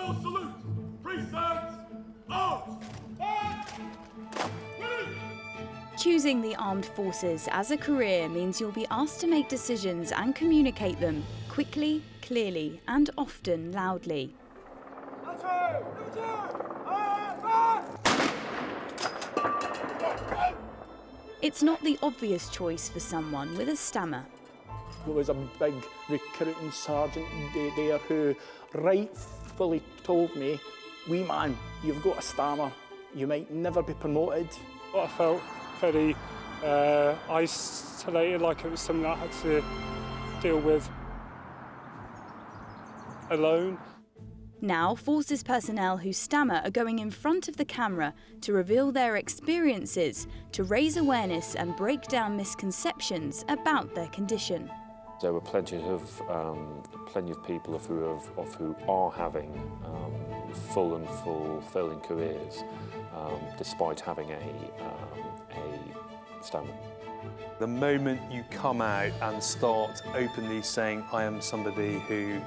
All salute! Precepts! Arms! Ready! Choosing the armed forces as a career means you'll be asked to make decisions and communicate them quickly, clearly, and often loudly. It's not the obvious choice for someone with a stammer. There was a big recruiting sergeant there who rightfully told me, "Wee man, you've got a stammer, you might never be promoted." I felt very isolated, like it was something I had to deal with alone. Now, forces personnel who stammer are going in front of the camera to reveal their experiences, to raise awareness and break down misconceptions about their condition. There were plenty of people who are having full and fulfilling careers, despite having a stammer. The moment you come out and start openly saying, "I am somebody who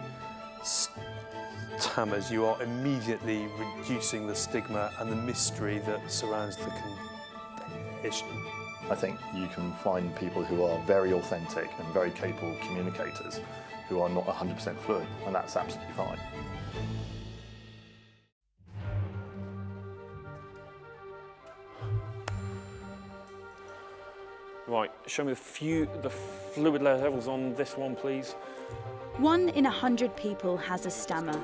stammers," you are immediately reducing the stigma and the mystery that surrounds the condition. I think you can find people who are very authentic and very capable communicators who are not 100% fluent, and that's absolutely fine. Right, show me the fluid levels on this one, please. 1 in 100 people has a stammer.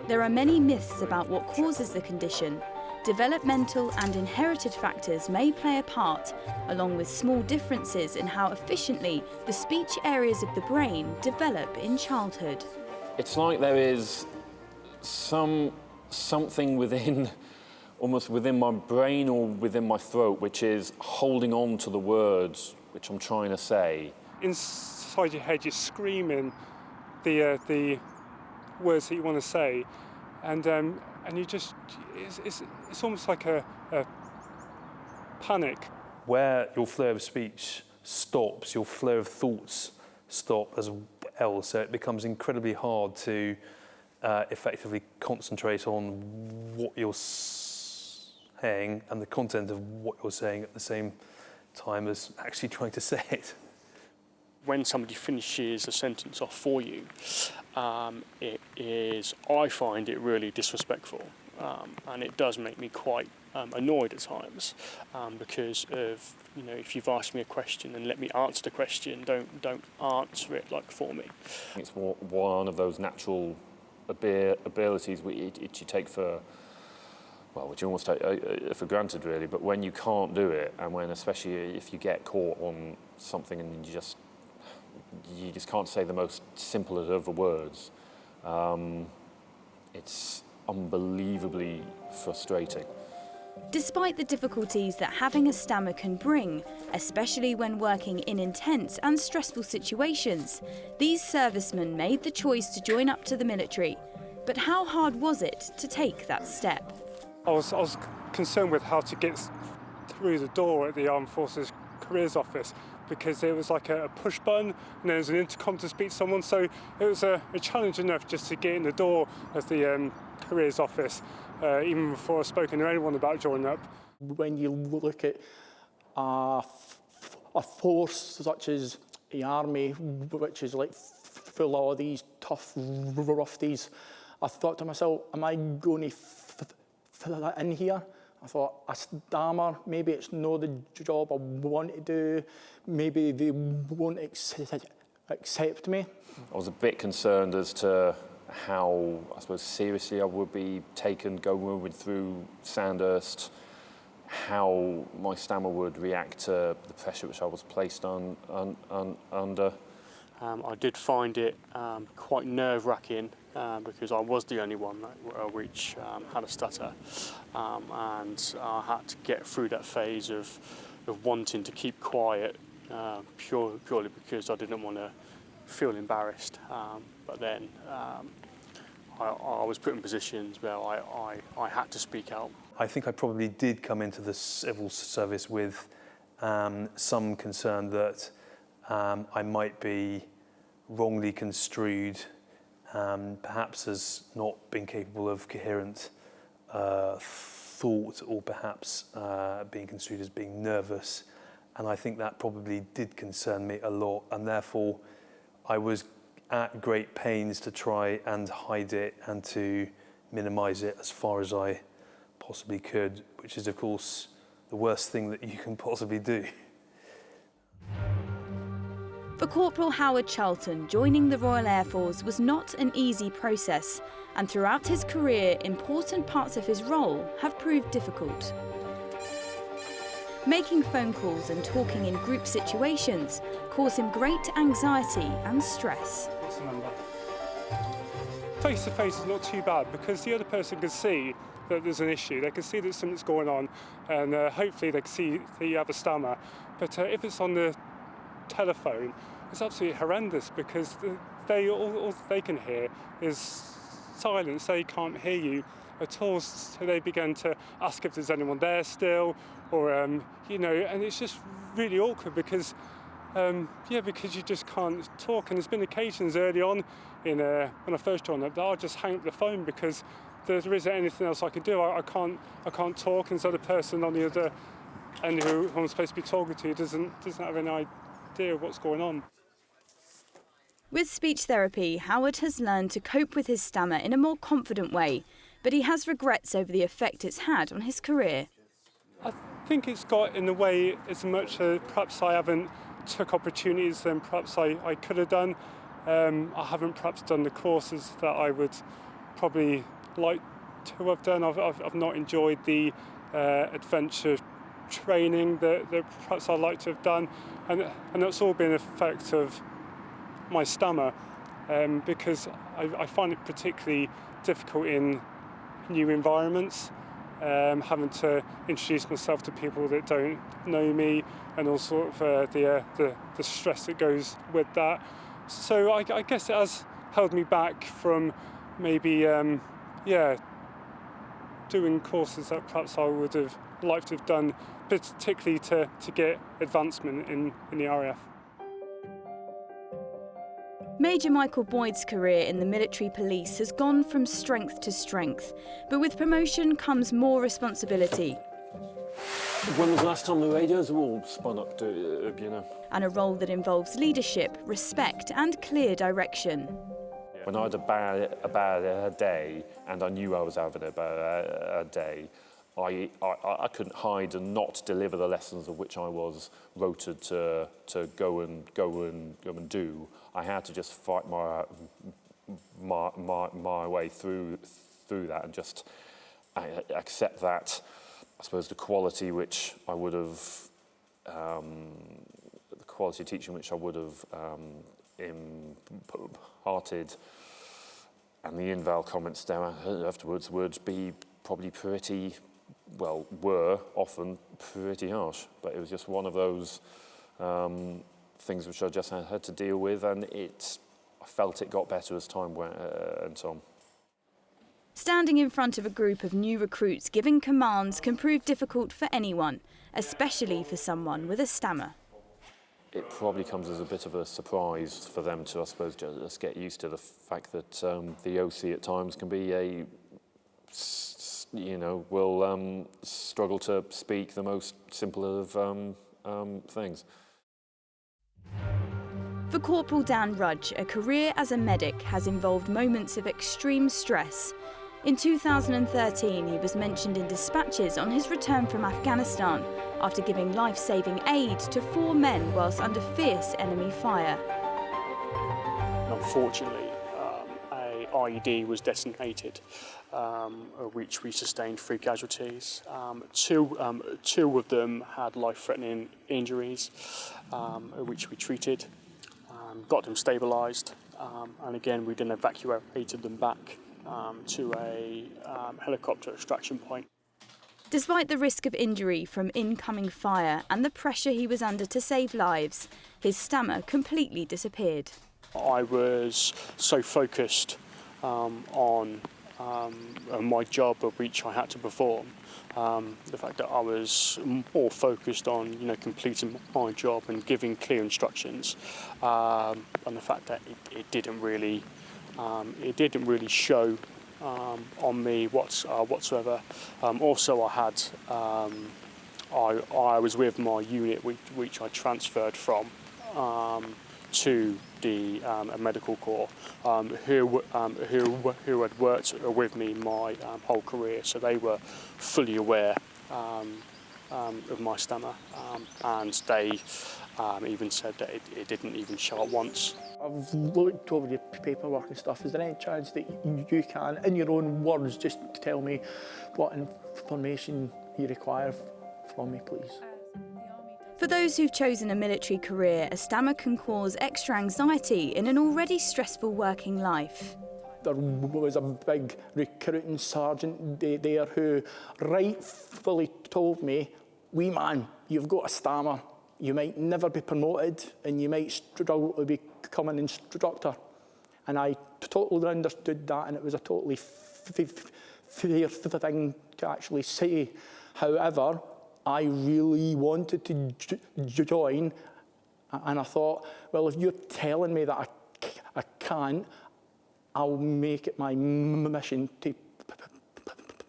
There are many myths about what causes the condition. Developmental and inherited factors may play a part, along with small differences in how efficiently the speech areas of the brain develop in childhood. It's like there is something almost within my brain or within my throat, which is holding on to the words which I'm trying to say. Inside your head, you're screaming the words that you want to say, and you just, it's almost like a panic. Where your flow of speech stops, your flow of thoughts stop as well, so it becomes incredibly hard to effectively concentrate on what you're saying and the content of what you're saying at the same time as actually trying to say it. When somebody finishes a sentence off for you, I find it really disrespectful, and it does make me quite annoyed at times, because of, if you've asked me a question and let me answer the question, don't answer it for me. It's one of those natural abilities which you take for, which you almost take for granted, really. But when you can't do it, and especially if you get caught on something and you just can't say the most simple of words, it's unbelievably frustrating. Despite the difficulties that having a stammer can bring, especially when working in intense and stressful situations, these servicemen made the choice to join up to the military. But how hard was it to take that step? I was concerned with how to get through the door at the Armed Forces Careers Office, because there was like a push button and there was an intercom to speak to someone, so it was a challenge enough just to get in the door of the Careers Office, even before I've spoken to anyone about joining up. When you look at a force such as the Army, which is full of all these tough roughies, I thought to myself, am I going to fit in here? I thought, a stammer, maybe it's not the job I want to do, maybe they won't accept me. I was a bit concerned as to how, I suppose, seriously I would be taken going through Sandhurst, how my stammer would react to the pressure which I was placed under. I did find it quite nerve-wracking, because I was the only one which had a stutter, and I had to get through that phase of wanting to keep quiet, purely because I didn't want to feel embarrassed. But then I was put in positions where I had to speak out. I think I probably did come into the civil service with some concern that I might be wrongly construed perhaps has not been capable of coherent thought, or perhaps being construed as being nervous. And I think that probably did concern me a lot, and therefore I was at great pains to try and hide it and to minimise it as far as I possibly could, which is of course the worst thing that you can possibly do. For Corporal Howard Charlton, joining the Royal Air Force was not an easy process, and throughout his career, important parts of his role have proved difficult. Making phone calls and talking in group situations cause him great anxiety and stress. What's the number? Face-to-face is not too bad because the other person can see that there's an issue. They can see that something's going on, and hopefully they can see that you have a stammer. But if it's on the telephone, it's absolutely horrendous because all they can hear is silence. They can't hear you at all, so they begin to ask if there's anyone there still, or and it's just really awkward because because you just can't talk. And there's been occasions early on when I first joined up that I'll just hang up the phone because there isn't anything else I can do. I can't talk, and so the person on the other end who I'm supposed to be talking to doesn't have any idea of what's going on. With speech therapy, Howard has learned to cope with his stammer in a more confident way, but he has regrets over the effect it's had on his career. I think it's got in the way as much as perhaps I haven't took opportunities than perhaps I could have done. I haven't perhaps done the courses that I would probably like to have done. I've not enjoyed the adventure training that perhaps I'd like to have done, and that's all been an effect of my stammer, because I find it particularly difficult in new environments, having to introduce myself to people that don't know me, and all sort of the stress that goes with that. So I guess it has held me back from maybe doing courses that perhaps I would have liked to have done, particularly to get advancement in the RAF. Major Michael Boyd's career in the military police has gone from strength to strength, but with promotion comes more responsibility. When was the last time the radios were all spun up to, And a role that involves leadership, respect and clear direction. When I had a bad day, and I knew I was having a bad day, I couldn't hide and not deliver the lessons of which I was rotated to go and do. I had to just fight my way through that and just accept that. I suppose the quality which I would have, the quality teaching which I would have imparted, and the inval comments there afterwards would be probably were often pretty harsh, but it was just one of those things which I just had to deal with, and I felt it got better as time went on. Standing in front of a group of new recruits giving commands can prove difficult for anyone, especially for someone with a stammer. It probably comes as a bit of a surprise for them to, I suppose, just get used to the fact that the OC at times can be will struggle to speak the most simple of things. For Corporal Dan Rudge, a career as a medic has involved moments of extreme stress. In 2013, he was mentioned in dispatches on his return from Afghanistan after giving life-saving aid to 4 men whilst under fierce enemy fire. Unfortunately, a IED was detonated, which we sustained 3 casualties. Two of them had life-threatening injuries, which we treated, got them stabilised, and again we then evacuated them back to a helicopter extraction point. Despite the risk of injury from incoming fire and the pressure he was under to save lives, his stammer completely disappeared. I was so focused on my job of which I had to perform, the fact that I was more focused on completing my job and giving clear instructions, and the fact that it didn't really it didn't really show on me whatsoever. Also, I was with my unit, which I transferred from to the medical corps, who had worked with me my whole career, so they were fully aware of my stammer, and they even said that it didn't even show up once. I've looked over your paperwork and stuff. Is there any chance that you can, in your own words, just tell me what information you require from me, please? For those who've chosen a military career, a stammer can cause extra anxiety in an already stressful working life. There was a big recruiting sergeant there who rightfully told me, "Wee man, you've got a stammer. You might never be promoted and you might struggle to become an instructor." And I totally understood that, and it was a totally fair thing to actually say. However, I really wanted to join, and I thought, well, if you're telling me that I can't, I'll make it my mission to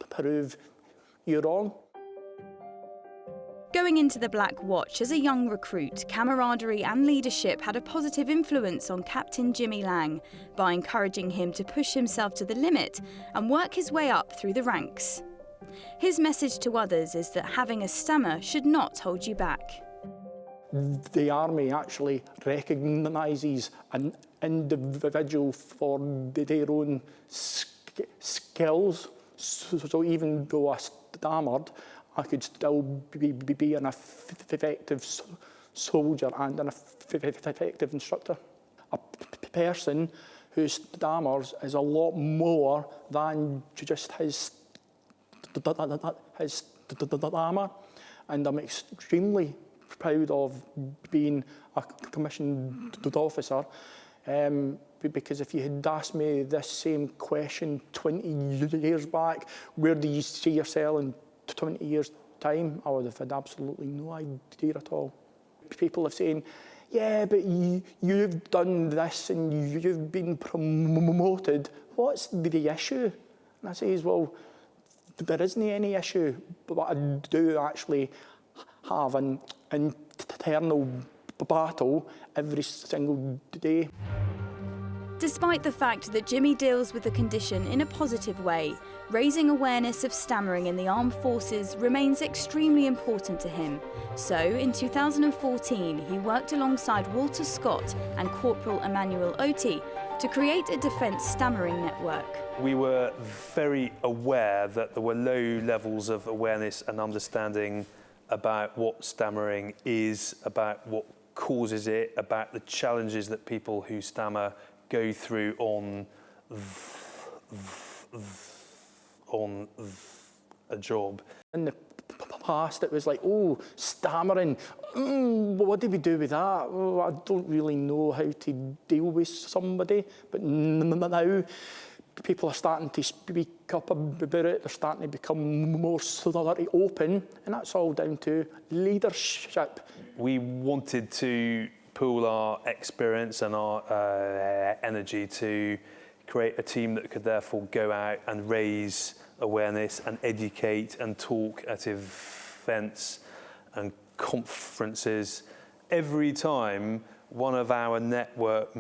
prove you're wrong. Going into the Black Watch as a young recruit, camaraderie and leadership had a positive influence on Captain Jimmy Lang by encouraging him to push himself to the limit and work his way up through the ranks. His message to others is that having a stammer should not hold you back. The army actually recognises an individual for their own skills, so even though I stammered, I could still be an effective soldier and an effective instructor. A person who stammers is a lot more than just his stammer, and I'm extremely proud of being a commissioned officer, because if you had asked me this same question 20 years back, where do you see yourself in 20 years' time, I would have had absolutely no idea at all. People are saying, yeah, but you've done this and you've been promoted. What's the issue? And I say, well, there isn't any issue, but I do actually have an internal battle every single day. Despite the fact that Jimmy deals with the condition in a positive way, raising awareness of stammering in the armed forces remains extremely important to him. So, in 2014, he worked alongside Walter Scott and Corporal Emmanuel Oti to create a defence stammering network. We were very aware that there were low levels of awareness and understanding about what stammering is, about what causes it, about the challenges that people who stammer go through on a job. In the past, it was like, oh, stammering, what do we do with that? Oh, I don't really know how to deal with somebody. But now, people are starting to speak up about it. They're starting to become more sort open, and that's all down to leadership. We wanted to pool our experience and our energy to create a team that could therefore go out and raise awareness and educate and talk at events and conferences. Every time one of our network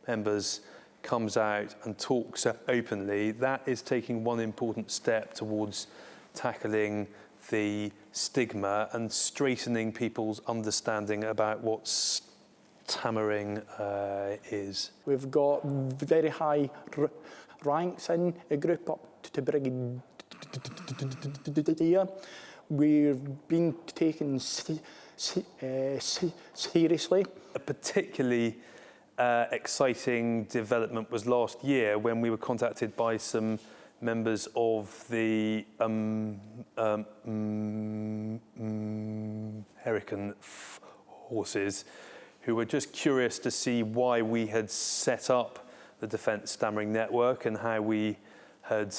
members comes out and talks openly, that is taking one important step towards tackling the stigma and straightening people's understanding about what stammering is. We've got very high ranks in a group up to brigadier. We've been taken seriously. A particularly exciting development was last year when we were contacted by some members of the Hurricane forces who were just curious to see why we had set up the Defence Stammering Network and how we had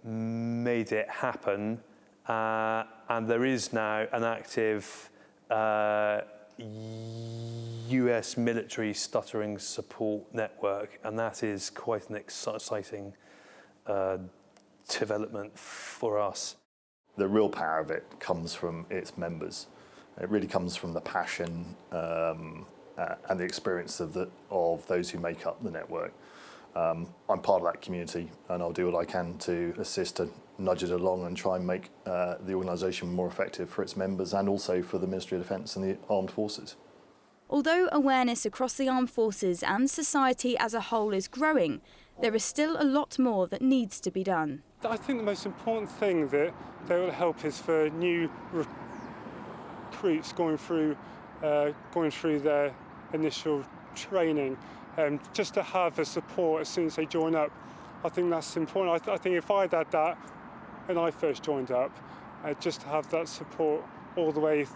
made it happen. And there is now an active US military stuttering support network, and that is quite an exciting development for us. The real power of it comes from its members. It really comes from the passion and the experience of those who make up the network. I'm part of that community, and I'll do what I can to assist and nudge it along and try and make the organisation more effective for its members and also for the Ministry of Defence and the Armed Forces. Although awareness across the armed forces and society as a whole is growing, there is still a lot more that needs to be done. I think the most important thing that will help is for new recruits going through their initial training, just to have the support as soon as they join up. I think that's important. I think if I'd had that when I first joined up, just to have that support all the way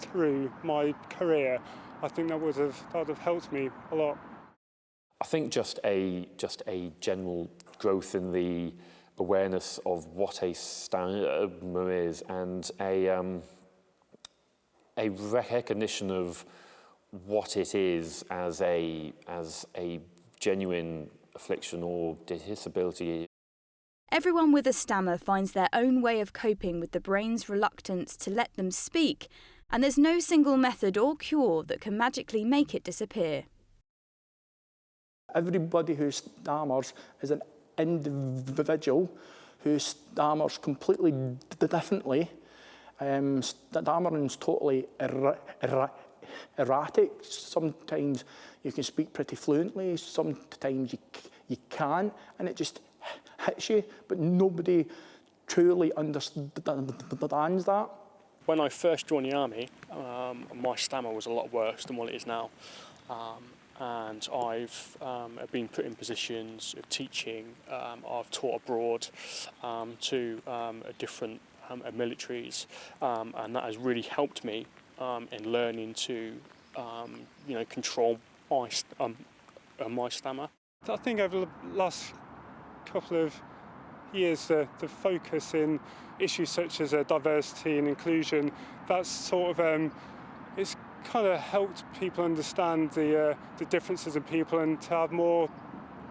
through my career, I think that would have helped me a lot. I think just a general growth in the awareness of what a stammer is, and a recognition of what it is as a genuine affliction or disability. Everyone with a stammer finds their own way of coping with the brain's reluctance to let them speak, and there's no single method or cure that can magically make it disappear. Everybody who stammers is an individual who stammers completely differently. Stammering's totally erratic. Sometimes you can speak pretty fluently, sometimes you can't, and it just hits you, but nobody truly understands that. When I first joined the army, my stammer was a lot worse than what it is now. And I've been put in positions of teaching. I've taught abroad to different militaries, and that has really helped me in learning to control my stammer. I think over the last couple of years, the focus in issues such as diversity and inclusion, that's sort of it's kind of helped people understand the differences in people and to have more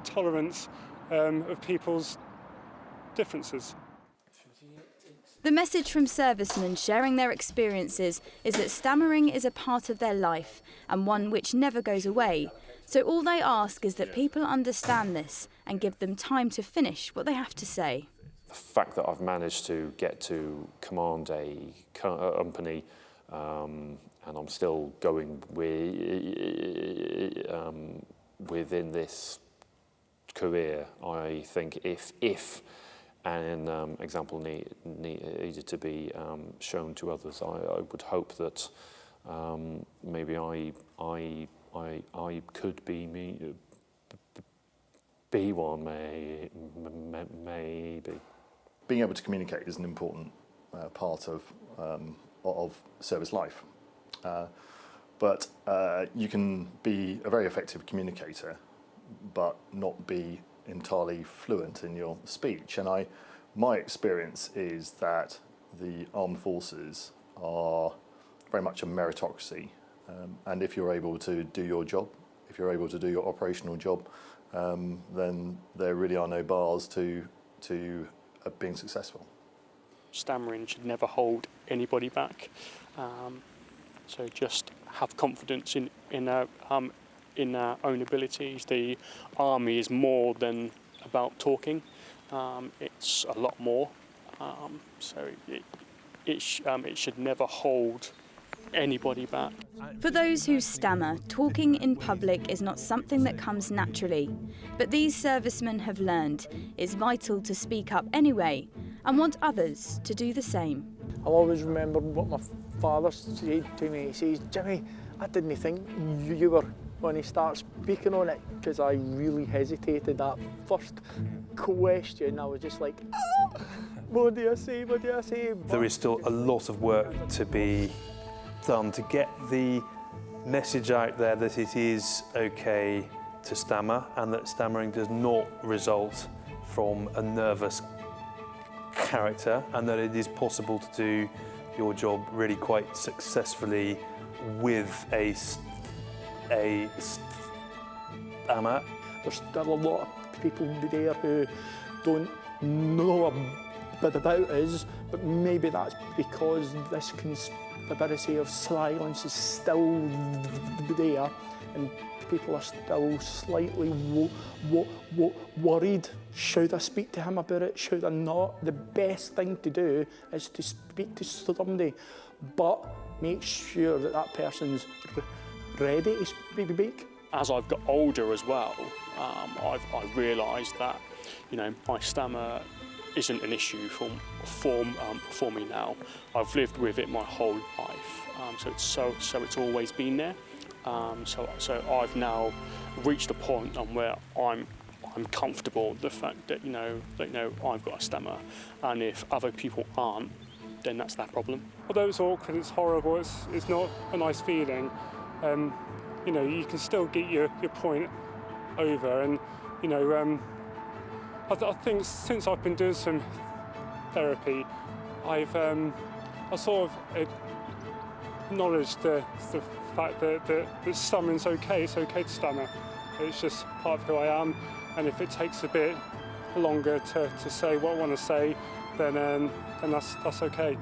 tolerance of people's differences. The message from servicemen sharing their experiences is that stammering is a part of their life and one which never goes away. So all they ask is that people understand this and give them time to finish what they have to say. The fact that I've managed to get to command a company and I'm still going within this career, I think if an example needed to be shown to others, I would hope that maybe I could be one, maybe. Being able to communicate is an important part of service life. But you can be a very effective communicator, but not be entirely fluent in your speech. And my experience is that the armed forces are very much a meritocracy. And if you're able to do your job, if you're able to do your operational job, then there really are no bars to being successful. Stammering should never hold anybody back. So just have confidence in our own abilities. The army is more than about talking. It's a lot more. So it should never hold anybody back. For those who stammer, talking in public is not something that comes naturally. But these servicemen have learned it's vital to speak up anyway and want others to do the same. I'll always remember what my father said to me. He says, "Jimmy, I didn't think you were going to start speaking on it," because I really hesitated. That first question, I was just like, what do I say, what do I say? There is still a lot of work to be done to get the message out there that it is okay to stammer and that stammering does not result from a nervous character, and that it is possible to do your job really quite successfully with a stammer. There's still a lot of people there who don't know a bit about us, but maybe that's because this conspiracy of silence is still there, and people are still slightly worried. Should I speak to him about it? Should I not? The best thing to do is to speak to somebody, but make sure that that person's ready to speak. As I've got older as well, I've realised that, you know, my stammer isn't an issue for me now. I've lived with it my whole life, so it's always been there. So I've now reached a point on where I'm comfortable with the fact that you know I've got a stammer, and if other people aren't, then that's their problem. Although it's awkward, it's horrible, it's not a nice feeling. You know, you can still get your point over, and you know, I think since I've been doing some therapy, I sort of acknowledged the fact that stammering's okay. It's okay to stammer. It's just part of who I am, and if it takes a bit longer to say what I want to say, then that's okay.